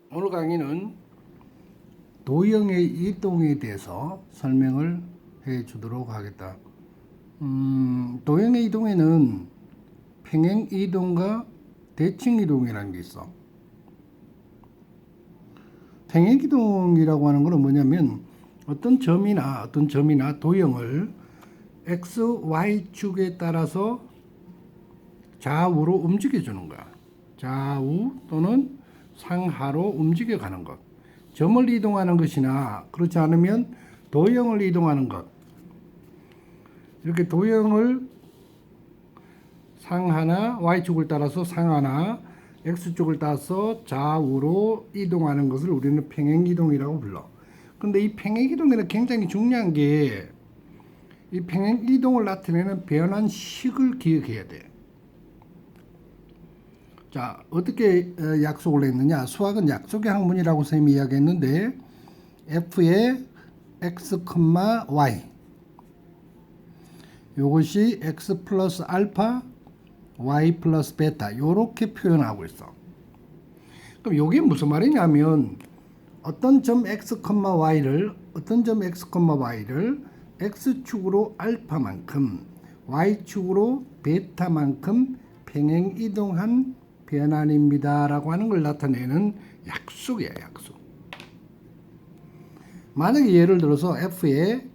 오늘 강의는 도형의 이동에 대해서 설명을 해 주도록 하겠다. 도형의 이동에는 평행 이동과 대칭 이동이라는 게 있어. 평행 이동이라고 하는 것은 뭐냐면 어떤 점이나 도형을 x, y 축에 따라서 좌우로 움직여 주는 거야. 좌우 또는 상하로 움직여 가는 것. 점을 이동하는 것이나 그렇지 않으면 도형을 이동하는 것. 이렇게 도형을 상하나 y축을 따라서 상하나 x축을 따라서 좌우로 이동하는 것을 우리는 평행이동이라고 불러. 근데 이 평행이동에는 굉장히 중요한 게 이 평행이동을 나타내는 변환식을 기억해야 돼. 자, 어떻게 약속을 했느냐? 수학은 약속의 학문이라고 쌤이 이야기했는데 f의 x, y 요것이 x 플러스 알파, y 플러스 베타 요렇게 표현하고 있어. 그럼 요게 무슨 말이냐면 어떤 점 x, y를 x축으로 알파만큼 y축으로 베타만큼 평행 이동한 변환입니다 라고 하는 걸 나타내는 약속이야. 약속. 만약에 예를 들어서 f의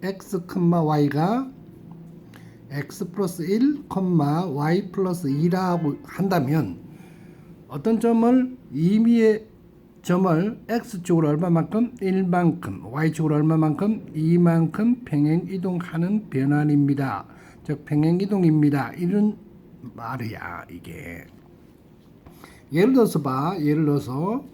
x, y가 x 플러스 1, y 플러스 2라고 한다면 어떤 점을 임의의 점을 x축으로 얼마만큼 1만큼 y축으로 얼마만큼 2만큼 평행 이동하는 변환입니다. 즉 평행 이동입니다. 이런 말이야 이게. 예를 들어서 봐. 예를 들어서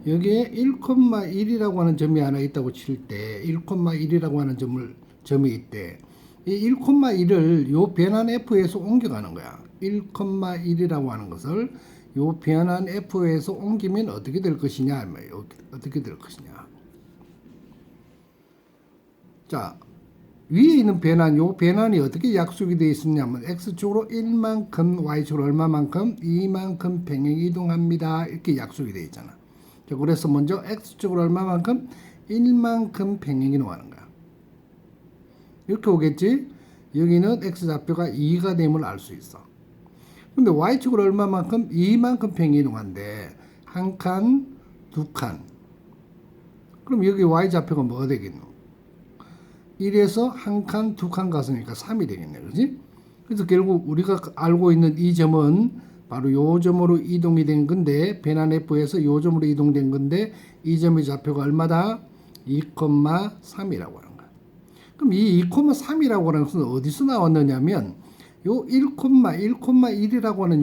여기에 1,1이라고 하는 점이 하나 있다고 칠 때 1,1이라고 하는 점이 있대. 이 1,1을 요 변환 f에서 옮겨가는 거야. 1,1이라고 하는 것을 요 변환 f에서 옮기면 어떻게 될 것이냐 말이에요. 어떻게 될 것이냐. 자, 위에 있는 변환, 요 변환이 어떻게 약속이 되어 있었냐면 x축으로 1만큼, y축으로 얼마만큼, 2만큼 평행 이동합니다. 이렇게 약속이 되어 있잖아. 자, 그래서 먼저 x축으로 얼마만큼, 1만큼 평행 이동하는 거야. 이렇게 오겠지? 여기는 x좌표가 2가 됨을 알 수 있어. 근데 y축으로 얼마만큼, 2만큼 평행 이동한데 한 칸, 두 칸. 그럼 여기 y좌표가 뭐가 되겠노? 1에서 한 칸, 두 칸 갔으니까 3이 되겠네. 그지? 그래서 결국 우리가 알고 있는 이 점은 바로 요 점으로 이동이 된 건데, 변환 f에서 요 점으로 이동된 건데, 이 점의 좌표가 얼마다? 2,3이라고 하는 거야. 그럼 이 2,3이라고 하는 것은 어디서 나왔느냐면, 요 1,1이라고 하는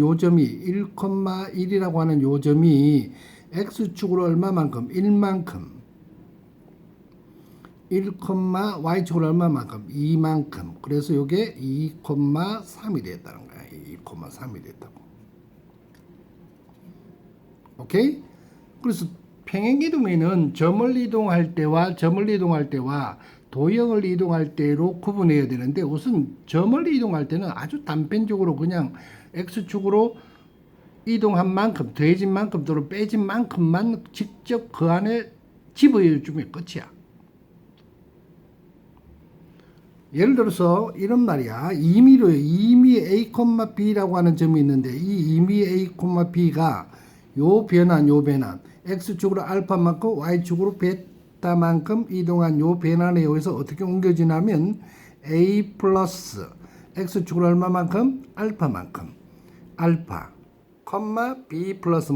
요 점이 x축으로 얼마만큼? 1만큼. 1,y축으로 얼마만큼? 2만큼. 그래서 이게 2,3이 됐다는 거야. 2,3이 됐다고. 오케이? 그래서 평행이동에는 점을 이동할 때와 도형을 이동할 때로 구분해야 되는데 우선 점을 이동할 때는 아주 단편적으로 그냥 x축으로 이동한 만큼, 더해진 만큼 또는 빼진 만큼만 직접 그 안에 집어주면 끝이야. 예를 들어서 이런 말이야. 임의로요. 임의 A, B라고 하는 점이 있는데 이 임의 A, B가 요 변환 x축으로 알파만큼 y축으로 베타만큼 이동한 요 변환에 의해서 어떻게 옮겨지냐면 A 플러스 x축으로 얼마만큼? 알파만큼 알파, B 플러스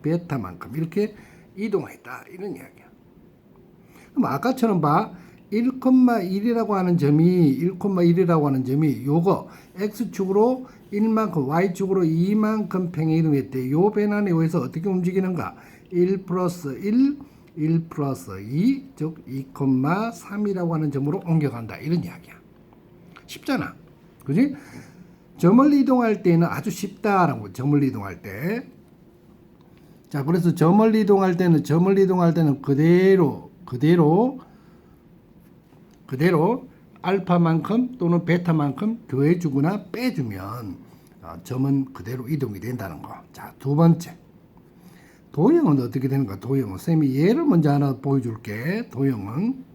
베타만큼 이렇게 이동했다. 이런 이야기야. 그럼 아까처럼 봐. 1,1이라고 하는 점이 요거 x축으로 1만큼 y축으로 2만큼 평행 이동했대. 요 변환에 의해서 어떻게 움직이는가? 1 플러스 1, 1 플러스 2, 즉 2,3이라고 하는 점으로 옮겨간다. 이런 이야기야. 쉽잖아. 그지? 점을 이동할 때는 아주 쉽다라고. 점을 이동할 때. 자, 그래서 점을 이동할 때는 그대로 알파만큼 또는 베타만큼 더해주거나 빼주면 점은 그대로 이동이 된다는 거. 자, 두 번째. 도형은 어떻게 되는가? 도형은 쌤이 예를 먼저 하나 보여줄게. 도형은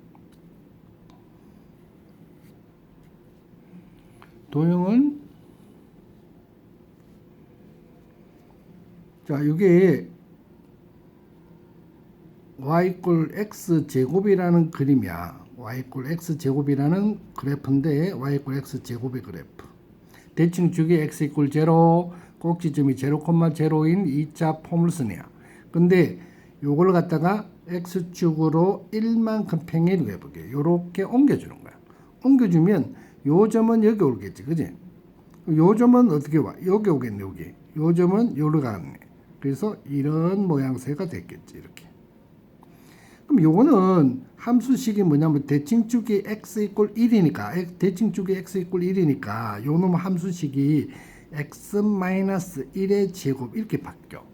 자, 이게 y = x 제곱이라는 그림이야. y = x 제곱이라는 그래프인데 y = x 제곱의 그래프. 대칭 주기 x = 0, 꼭지점이 0,0인 2차 포물선이야. 근데 요걸 갖다가 x축으로 1만큼 평행이동 해볼게. 요렇게 옮겨주는 거야. 옮겨주면 요 점은 여기 오겠지, 그지? 요 점은 어떻게 와? 여기 오겠네, 여기. 요 점은 요로 가네. 그래서 이런 모양새가 됐겠지, 이렇게. 그럼 요거는 함수식이 뭐냐면 대칭축이 x = 1이니까 대칭축이 x = 1이니까 요놈 함수식이 x-1의 제곱 이렇게 바뀌어.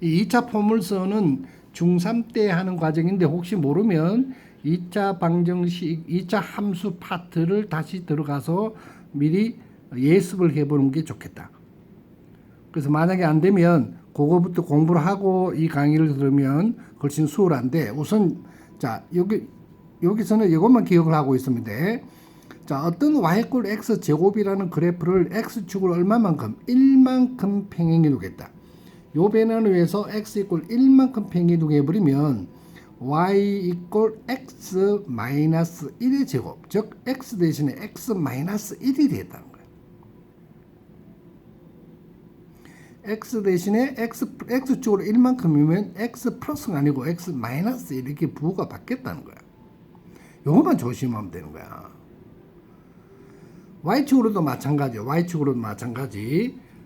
이 2차 포물선은 중3 때 하는 과정인데 혹시 모르면 2차 방정식, 2차 함수 파트를 다시 들어가서 미리 예습을 해보는 게 좋겠다. 그래서 만약에 안 되면 그거부터 공부를 하고 이 강의를 들으면 훨씬 수월한데 우선 자 여기서는 이것만 기억을 하고 있으면 돼. 자, 어떤 y = x 제곱이라는 그래프를 x축을 얼마만큼? 1만큼 평행이동했다. 요 변환을 위해서 x = 1만큼 평행이동 해버리면 y = x-1의 제곱, 즉 x 대신에 x-1이 되었다는 거예요. x 대신에 x축으로 1만큼이면 x 플러스가 아니고 x-1 이렇게 부호가 바뀌었다는 거야. 요것만 조심하면 되는 거야. y축으로도 마찬가지.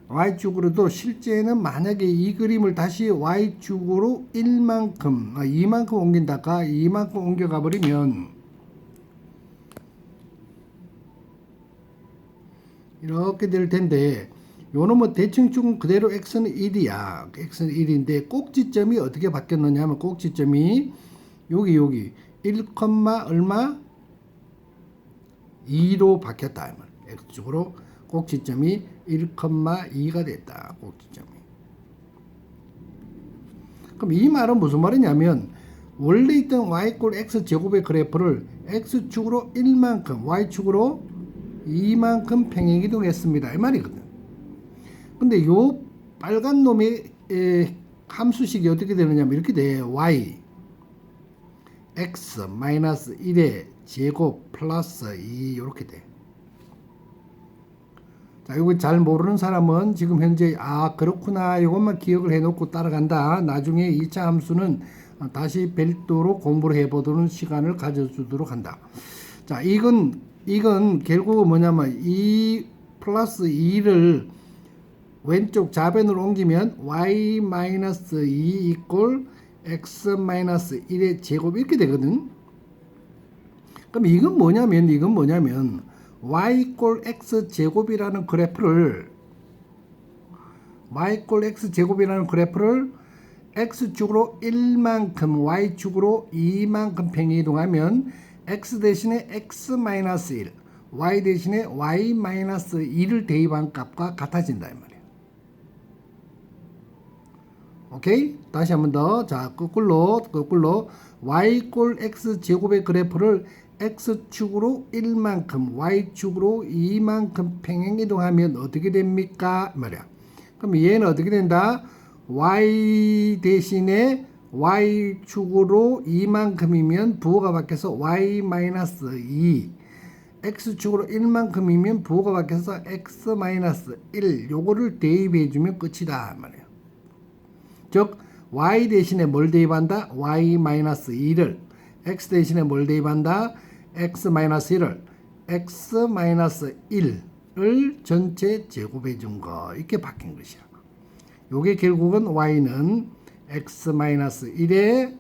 y축으로도 실제는 만약에 이 그림을 다시 y축으로 2만큼 옮긴다가 2만큼 옮겨가 버리면 이렇게 될 텐데 요놈은 대칭축은 그대로 x는 1이야. x는 1인데 꼭지점이 어떻게 바뀌었느냐 하면 꼭지점이 여기 1, 얼마 2로 바뀌었다. x축으로 꼭지점이 1,2가 됐다. 꼭지점이. 그럼 이 말은 무슨 말이냐면 원래 있던 y = x 제곱의 그래프를 x축으로 1만큼, y축으로 2만큼 평행이동했습니다. 이 말이거든. 근데 요 빨간 놈의 함수식이 어떻게 되느냐면 이렇게 돼. y x-1의 제곱 플러스 2 이렇게 돼. 자, 이거 잘 모르는 사람은 지금 현재 그렇구나 이것만 기억을 해놓고 따라간다. 나중에 2차 함수는 다시 별도로 공부를 해보도록 시간을 가져주도록 한다. 자, 이건 결국은 뭐냐면 2 플러스 2를 왼쪽 좌변으로 옮기면 y-2 = x-1의 제곱 이렇게 되거든. 그럼 이건 뭐냐면 y = x 제곱이라는 그래프를 x축으로 1만큼 y축으로 2만큼 평행이동하면 x 대신에 x-1 y 대신에 y-2를 대입한 값과 같아진다 이 말이에요. 오케이? 다시 한번 더. 자, 거꾸로 y = x 제곱의 그래프를 x축으로 1만큼 y축으로 2만큼 평행이동하면 어떻게 됩니까? 말이야. 그럼 얘는 어떻게 된다? y 대신에 y축으로 2만큼이면 부호가 바뀌어서 y-2 x축으로 1만큼이면 부호가 바뀌어서 x-1 요거를 대입해주면 끝이다 말이에요. 즉 y 대신에 뭘 대입한다? y-2를 x 대신에 뭘 대입한다? x-1을 x-1을 전체 제곱해 준 거 이렇게 바뀐 것이야. 요게 결국은 y는 x-1의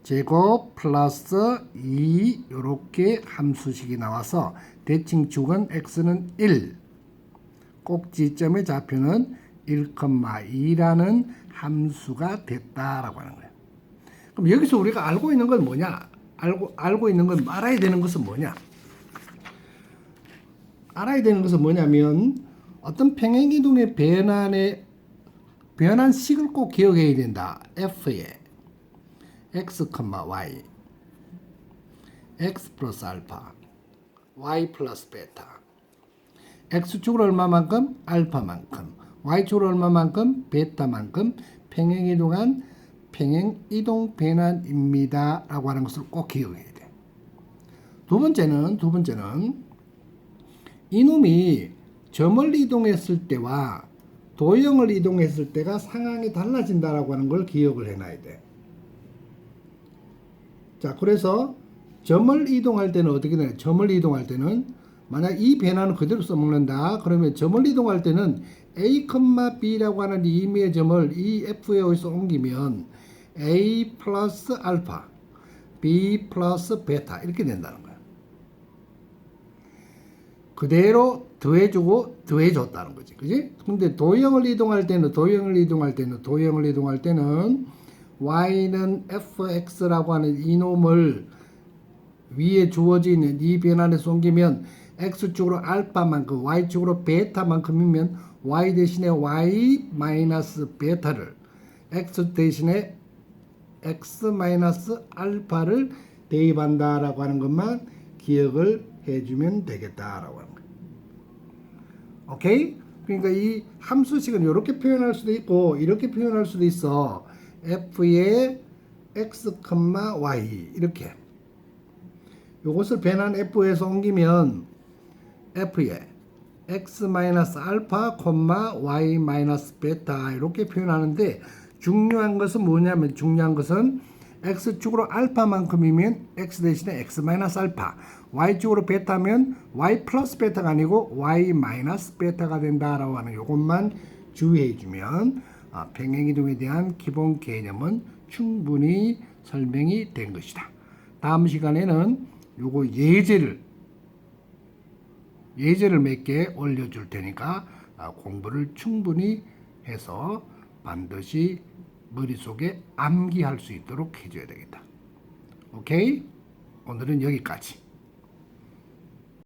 제곱 플러스 2 요렇게 함수식이 나와서 대칭축은 x는 1 꼭지점의 좌표는 1,2라는 함수가 됐다라고 하는 거예요. 그럼 여기서 우리가 알고 있는 건 뭐냐? 알고 있는 건 알아야 되는 것은 뭐냐? 알아야 되는 것은 뭐냐면 어떤 평행이동의 변환식을 꼭 기억해야 된다. f의 x, y, x 플러스 알파, y 플러스 베타. x축으로 얼마만큼? 알파만큼. y축으로 얼마만큼? 베타만큼 평행이동한 평행이동 변환입니다. 라고 하는 것을 꼭 기억해야 돼. 두 번째는 이놈이 점을 이동했을 때와 도형을 이동했을 때가 상황이 달라진다라고 하는 걸 기억을 해놔야 돼. 자, 그래서 점을 이동할 때는 어떻게 되냐? 점을 이동할 때는 만약 이 변화는 그대로 써먹는다. 그러면 점을 이동할 때는 A, B라고 하는 임의의 점을 이 F에 어디서 옮기면 A 플러스 알파, B 플러스 베타 이렇게 된다는 거야. 그대로 더해주고 더해줬다는 거지. 그지? 근데 도형을 이동할 때는 y는 fx라고 하는 이놈을 위에 주어진 이 변환에서 옮기면 x축으로 알파만큼 y축으로 베타만큼이면 y 대신에 y 마이너스 베타를 x 대신에 x 마이너스 알파를 대입한다라고 하는 것만 기억을 해주면 되겠다라고 하는 거예요. 오케이? 그러니까 이 함수식은 이렇게 표현할 수도 있고 이렇게 표현할 수도 있어. f의 x, y 이렇게. 요것을 변환 f에서 옮기면 f의 x 마이너스 알파, y 마이너스 베타 이렇게 표현하는데 중요한 것은 뭐냐면 x축으로 알파만큼이면 x 대신에 x 마이너스 알파, y축으로 베타면 y 플러스 베타가 아니고 y 마이너스 베타가 된다라고 하는 이것만 주의해 주면 평행이동에 대한 기본 개념은 충분히 설명이 된 것이다. 다음 시간에는 요거 예제를 몇 개 올려줄 테니까 공부를 충분히 해서 반드시 머릿속에 암기할 수 있도록 해줘야 되겠다. 오케이? 오늘은 여기까지.